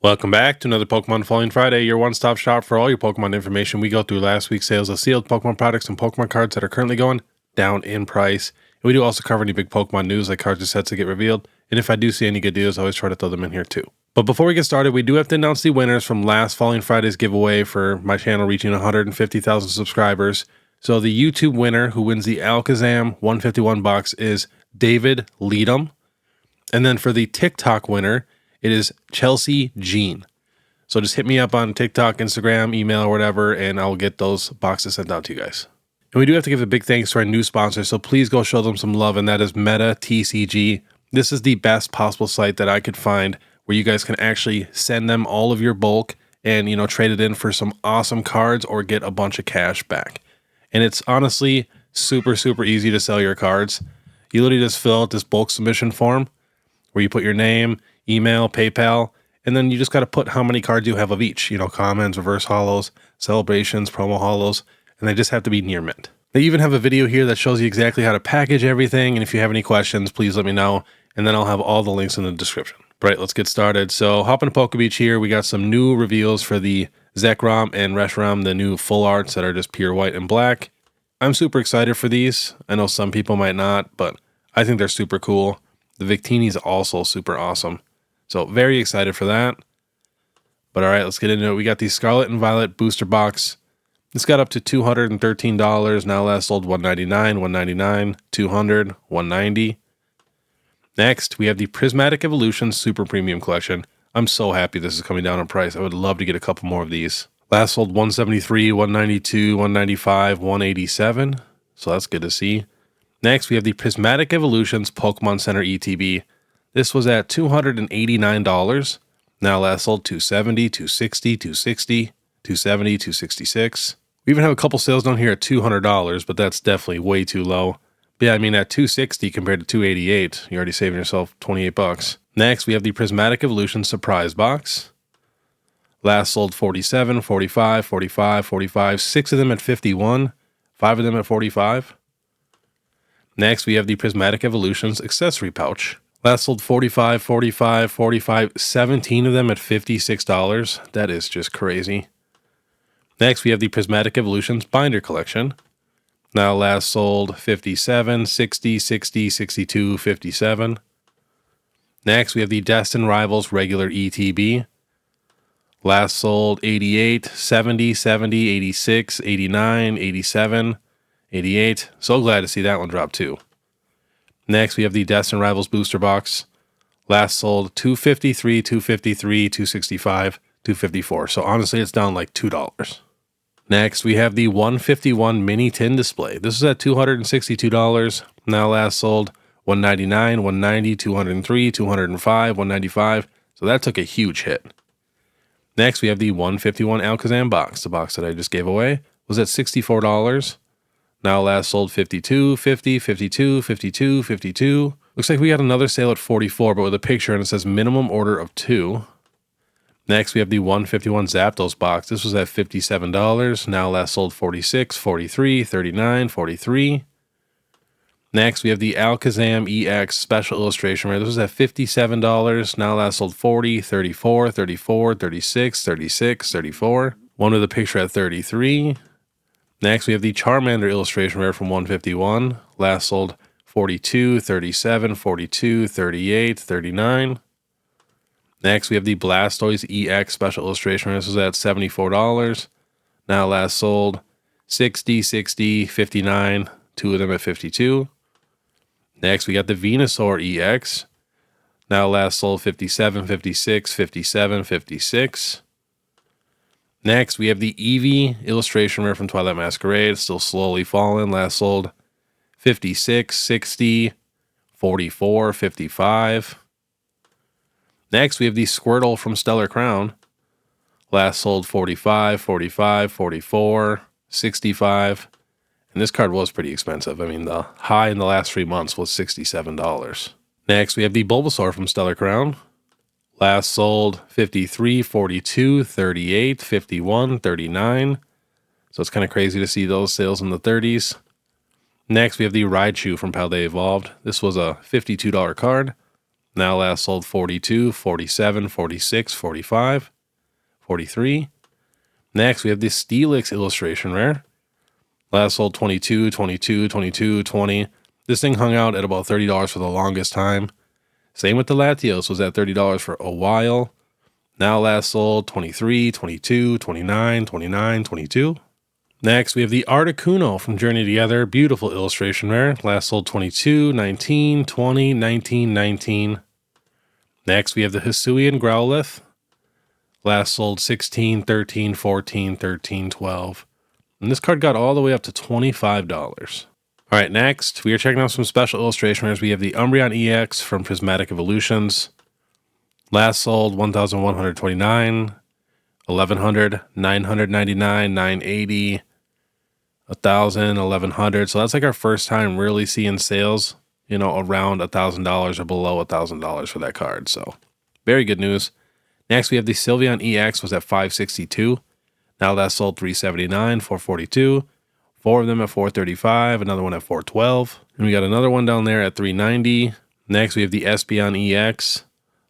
Welcome back to another Pokemon Falling Friday, your one-stop shop for all your Pokemon information. We go through last week's sales of sealed Pokemon products and Pokemon cards that are currently going down in price. And we do also cover any big Pokemon news like cards or sets that get revealed. And if I do see any good deals, I always try to throw them in here too. But before we get started, we do have to announce the winners from last Falling Friday's giveaway for my channel reaching 150,000 subscribers. So the YouTube winner who wins the Alakazam 151 box is David Leadham. And then for the TikTok winner, it is Chelsea Jean. So just hit me up on TikTok, Instagram, email, or whatever, and I'll get those boxes sent out to you guys. And we do have to give a big thanks to our new sponsor, so please go show them some love, and that is Metatcg. This is the best possible site that I could find where you guys can actually send them all of your bulk and, trade it in for some awesome cards or get a bunch of cash back. And it's honestly super, super easy to sell your cards. You literally just fill out this bulk submission form where you put your name, email, PayPal, and then you just got to put how many cards you have of each, commons, reverse holos, celebrations, promo holos, and they just have to be near mint. They even have a video here that shows you exactly how to package everything, and if you have any questions, please let me know, and then I'll have all the links in the description. Right, let's get started. So hop into PokeBeard here. We got some new reveals for the Zekrom and Reshiram, the new full arts that are just pure white and black. I'm super excited for these. I know some people might not, but I think they're super cool. The Victini is also super awesome. So very excited for that. But all right, let's get into it. We got the Scarlet and Violet booster box. This got up to $213. Now last sold $199, $199, $200, $190. Next, we have the Prismatic Evolution Super Premium Collection. I'm so happy this is coming down in price. I would love to get a couple more of these. Last sold $173, $192, $195, $187. So that's good to see. Next, we have the Prismatic Evolutions Pokemon Center ETB. This was at $289. Now last sold $270, $260, $260, $270, $266. We even have a couple sales down here at $200, but that's definitely way too low. But yeah, at $260 compared to $288, you're already saving yourself $28. Next, we have the Prismatic Evolution Surprise Box. Last sold $47, $45, $45, $45, 6 of them at $51, 5 of them at $45. Next, we have the Prismatic Evolutions Accessory Pouch. Last sold $45, $45, $45, 17 of them at $56. That is just crazy. Next, we have the Prismatic Evolutions Binder Collection. Now last sold $57, $60, $60, $62, $57. Next, we have the Destined Rivals Regular ETB. Last sold $88, $70, $70, $86, $89, $87, $88. So glad to see that one drop too. Next, we have the Destined Rivals Booster Box. Last sold $253, $253, $265, $254. So honestly, it's down like $2. Next, we have the 151 Mini Tin Display. This is at $262. Now last sold $199, $190, $203, $205, $195. So that took a huge hit. Next, we have the 151 Alakazam box. The box that I just gave away was at $64. Now last sold $52, $50, $52, $52, $52. Looks like we got another sale at $44, but with a picture and it says minimum order of 2. Next, we have the 151 Zapdos box. This was at $57. Now last sold $46, $43, $39, $43. Next, we have the Alakazam EX Special Illustration Rare. This was at $57. Now last sold $40, $34, $34, $36, $36, $34. One with a picture at $33. Next, we have the Charmander Illustration Rare from 151. Last sold $42, $37, $42, $38, $39. Next, we have the Blastoise EX Special Illustration Rare. This was at $74. Now last sold $60, $60, $59, 2 of them at $52. Next, we got the Venusaur EX. Now last sold $57, $56, $57, $56. Next, we have the Eevee Illustration Rare from Twilight Masquerade. Still slowly falling. Last sold $56, $60, $44, $55. Next, we have the Squirtle from Stellar Crown. Last sold $45, $45, $44, $65. And this card was pretty expensive. The high in the last 3 months was $67. Next, we have the Bulbasaur from Stellar Crown. Last sold $53, $42, $38, $51, $39. So it's kind of crazy to see those sales in the 30s. Next, we have the Raichu from Paldea Evolved. This was a $52 card. Now last sold 42, 47, 46, 45, 43. Next, we have this Steelix illustration rare. Last sold 22, 22, 22, 20. This thing hung out at about $30 for the longest time. Same with the Latios, was at $30 for a while. Now last sold 23, 22, 29, 29, 22. Next, we have the Articuno from Journey Together. Beautiful illustration rare. Last sold 22, 19, 20, 19, 19. Next, we have the Hisuian Growlithe. Last sold 16, 13, 14, 13, 12. And this card got all the way up to $25. All right, next, we are checking out some special illustration rares. We have the Umbreon EX from Prismatic Evolutions. Last sold 1,129, 1,100, 999, 980, 1,000, 1,100. So that's like our first time really seeing sales, you know, around $1,000 or below $1,000 for that card. So very good news. Next, we have the Sylveon EX was at 562. Now that sold 379, 442. 4 of them at 435, another one at 412. And we got another one down there at 390. Next, we have the Espeon EX.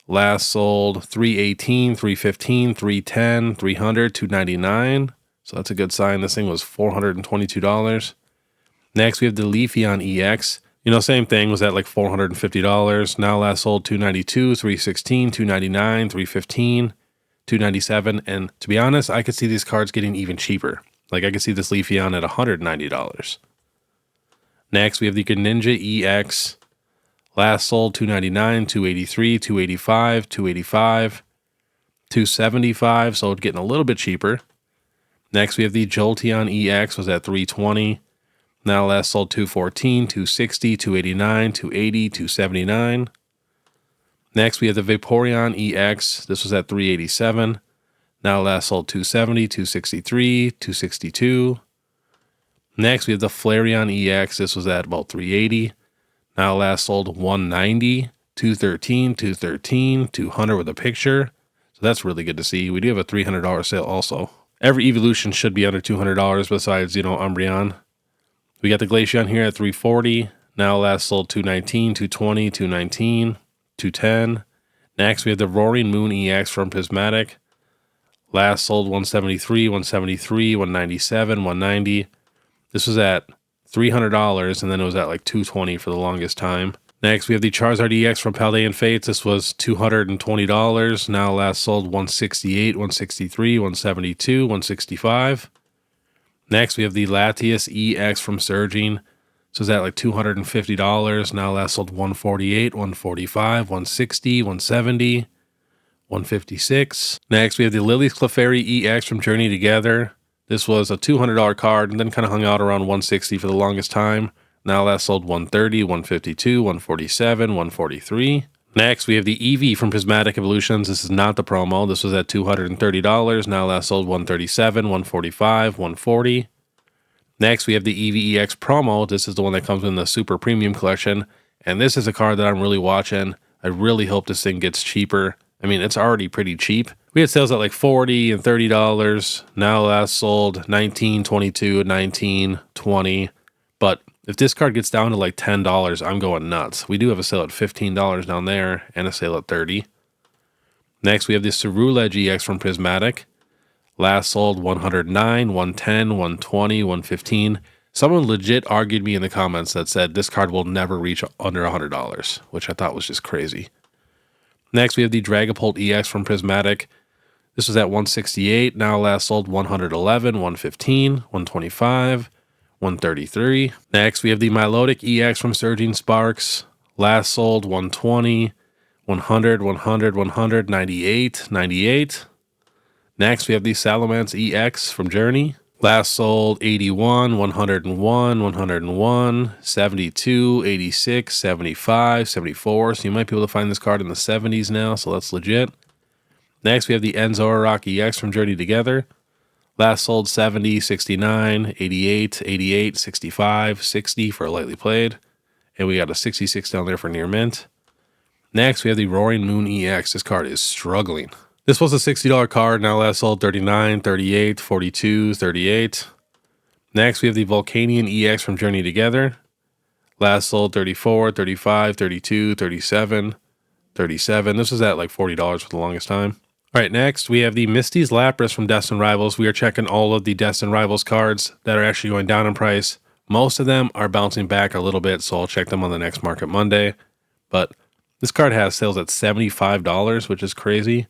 Last sold 318, 315, 310, 300, 299. So that's a good sign. This thing was $422. Next, we have the Leafeon EX. You know, same thing, was at like $450. Now last sold 292, 316, 299, 315, 297. And to be honest, I could see these cards getting even cheaper. Like I could see this Leafeon at $190. Next, we have the Greninja EX. Last sold 299, 283, 285, 285, 275. So it's getting a little bit cheaper. Next, we have the Jolteon EX was at 320. Now last sold 214, 260, 289, 280, 279. Next, we have the Vaporeon EX. This was at 387. Now last sold 270, 263, 262. Next, we have the Flareon EX. This was at about 380. Now last sold 190, 213, 213, 200 with a picture. So that's really good to see. We do have a $300 sale also. Every evolution should be under $200 besides, you know, Umbreon. We got the Glaceon here at 340. Now last sold 219, 220, 219, 210. Next, we have the Roaring Moon EX from Prismatic. Last sold 173, 173, 197, 190. This was at $300, and then it was at like $220 for the longest time. Next, we have the Charizard EX from Paldean Fates. This was $220. Now last sold 168, 163, 172, 165. Next, we have the Latias EX from Surging. This was at like $250. Now last sold 148, 145, 160, 170, 156. Next, we have the Lily's Clefairy EX from Journey Together. This was a $200 card and then kind of hung out around 160 for the longest time. Now last sold 130, 152, 147, 143. Next, we have the Eevee from Prismatic Evolutions. This is not the promo. This was at $230. Now last sold 137, 145, 140. Next, we have the Eevee EX promo. This is the one that comes in the Super Premium Collection. And this is a card that I'm really watching. I really hope this thing gets cheaper. I mean, it's already pretty cheap. We had sales at like $40 and $30. Now last sold 19, 22, 19, 20. But if this card gets down to like $10, I'm going nuts. We do have a sale at $15 down there and a sale at $30. Next, we have the Cerulege EX from Prismatic. Last sold 109, 110, 120, 115. Someone legit argued me in the comments that said this card will never reach under $100, which I thought was just crazy. Next, we have the Dragapult EX from Prismatic. This was at 168. Now last sold 111, 115, 125, 133. Next, we have the Milotic EX from Surging Sparks. Last sold 120, 100, 100, 100, 98, 98. Next, we have the Salamence EX from Journey. Last sold 81, 101, 101, 72, 86, 75, 74. So you might be able to find this card in the 70s now, so that's legit. Next, we have the Enzorock EX from Journey Together. Last sold 70, 69, 88, 88, 65, 60 for a lightly played. And we got a 66 down there for near mint. Next, we have the Roaring Moon EX. This card is struggling. This was a $60 card. Now last sold 39, 38, 42, 38. Next, we have the Volcanion EX from Journey Together. Last sold 34, 35, 32, 37, $37. This was at like $40 for the longest time. All right, next we have the Misty's Lapras from Destined Rivals. We are checking all of the Destined Rivals cards that are actually going down in price. Most of them are bouncing back a little bit, so I'll check them on the next market Monday. But this card has sales at $75, which is crazy.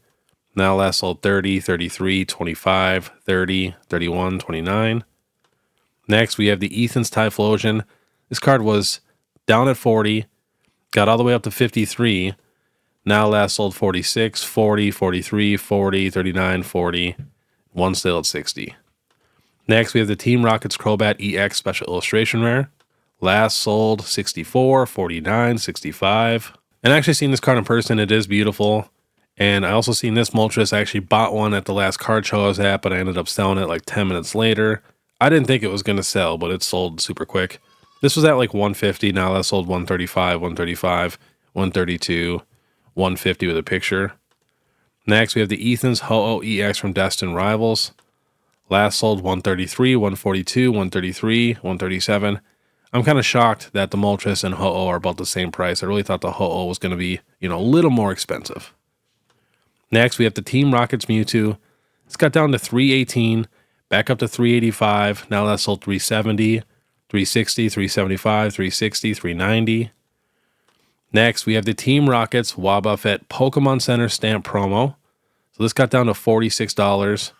Now last sold 30, 33, 25, 30, 31, 29. Next, we have the Ethan's Typhlosion. This card was down at 40, got all the way up to 53. Now last sold 46, 40, 43, 40, 39, 40. One sale at 60. Next, we have the Team Rocket's Crobat EX Special Illustration Rare. Last sold 64, 49, 65. And I actually seen this card in person. It is beautiful. And I also seen this Moltres. I actually bought one at the last card show I was at, but I ended up selling it like 10 minutes later. I didn't think it was going to sell, but it sold super quick. This was at like 150. Now that sold 135, 135, 132, 150 with a picture. Next, we have the Ethan's Ho-Oh EX from Destined Rivals. Last sold 133, 142, 133, 137. I'm kind of shocked that the Moltres and Ho-Oh are about the same price. I really thought the Ho-Oh was going to be, a little more expensive. Next, we have the Team Rocket's Mewtwo. It's got down to 318, back up to 385. Now that's sold 370, 360, 375, 360, 390. Next, we have the Team Rocket's Wobbuffet Pokemon Center Stamp Promo. So this got down to $46.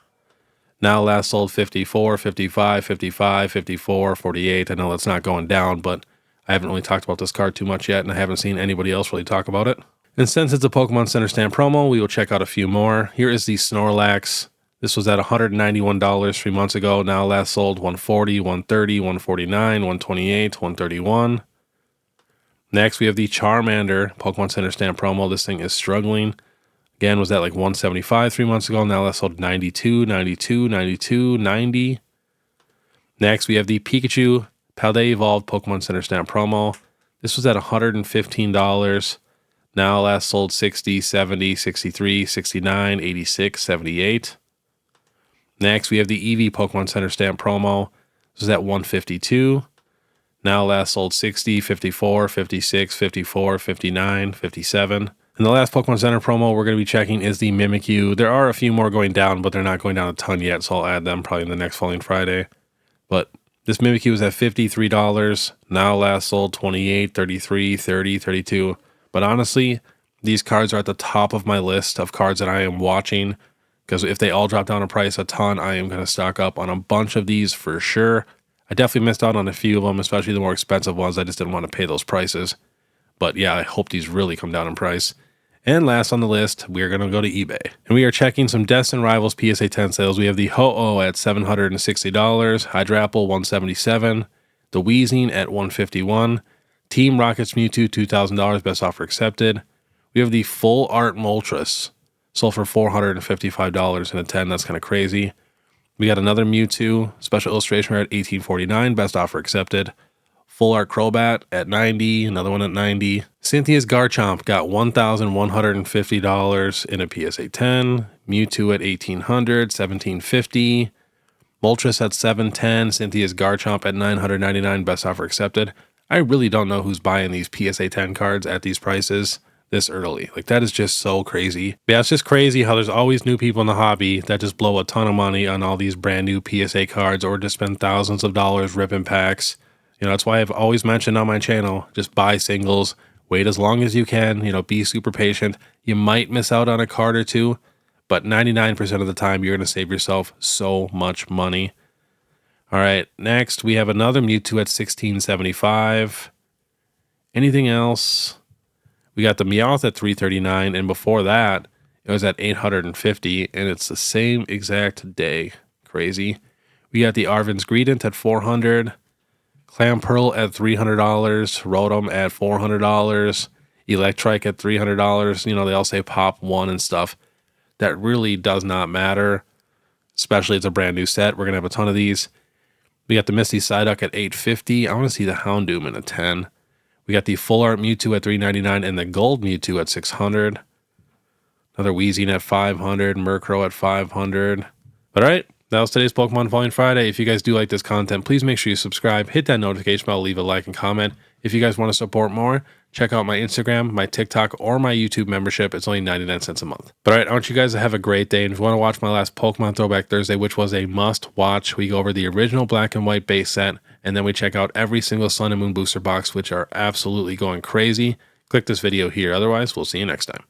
Now last sold 54, 55, 55, 54, 48. I know that's not going down, but I haven't really talked about this card too much yet, and I haven't seen anybody else really talk about it. And since it's a Pokemon Center Stand promo, we will check out a few more. Here is the Snorlax. This was at $191 3 months ago. Now last sold 140, 130, 149, 128, 131. Next, we have the Charmander Pokemon Center Stand promo. This thing is struggling. Again, was at like 175 3 months ago. Now last sold 92, 92, 92, 90. Next, we have the Pikachu Paldea Evolved Pokemon Center Stand promo. This was at $115. Now last sold 60, 70, 63, 69, 86, 78. Next, we have the Eevee Pokemon Center Stamp promo. This is at 152. Now last sold 60, 54, 56, 54, 59, 57. And the last Pokemon Center promo we're going to be checking is the Mimikyu. There are a few more going down, but they're not going down a ton yet, so I'll add them probably in the next following Friday. But this Mimikyu is at $53. Now last sold 28, 33, 30, 32. But honestly, these cards are at the top of my list of cards that I am watching, because if they all drop down in price a ton, I am going to stock up on a bunch of these for sure. I definitely missed out on a few of them, especially the more expensive ones. I just didn't want to pay those prices. But yeah, I hope these really come down in price. And last on the list, we are going to go to eBay. And we are checking some Destined Rivals PSA 10 sales. We have the Ho-Oh at $760, Hydrapple $177, the Weezing at $151, Team Rocket's Mewtwo $2,000, best offer accepted. We have the Full Art Moltres, sold for $455 in a 10. That's kind of crazy. We got another Mewtwo, special illustration rare at $1849, best offer accepted. Full Art Crobat at $90, another one at $90. Cynthia's Garchomp got $1,150 in a PSA 10. Mewtwo at $1,800, $1,750. Moltres at $710. Cynthia's Garchomp at $999, best offer accepted. I really don't know who's buying these PSA 10 cards at these prices this early. Like, that is just so crazy. Yeah, it's just crazy how there's always new people in the hobby that just blow a ton of money on all these brand new PSA cards, or just spend thousands of dollars ripping packs. That's why I've always mentioned on my channel, just buy singles, wait as long as you can, be super patient. You might miss out on a card or two, but 99% of the time, you're going to save yourself so much money. All right, next, we have another Mewtwo at $1,675. Anything else? We got the Meowth at $339, and before that, it was at $850, and it's the same exact day. Crazy. We got the Arven's Greedent at $400. Clamperl at $300, Rotom at $400, Electrike at $300. They all say Pop 1 and stuff. That really does not matter, especially it's a brand new set. We're going to have a ton of these. We got the Misty Psyduck at $850. I want to see the Houndoom in a 10. We got the Full Art Mewtwo at $399 and the Gold Mewtwo at $600. Another Weezing at $500, Murkrow at $500. All right. That was today's Pokemon Falling Friday. If you guys do like this content, please make sure you subscribe, hit that notification bell, leave a like and comment. If you guys want to support more, check out my Instagram, my TikTok, or my YouTube membership. It's only 99 cents a month. But all right, I want you guys to have a great day. And if you want to watch my last Pokemon Throwback Thursday, which was a must watch, we go over the original black and white base set, and then we check out every single Sun and Moon booster box, which are absolutely going crazy. Click this video here. Otherwise, we'll see you next time.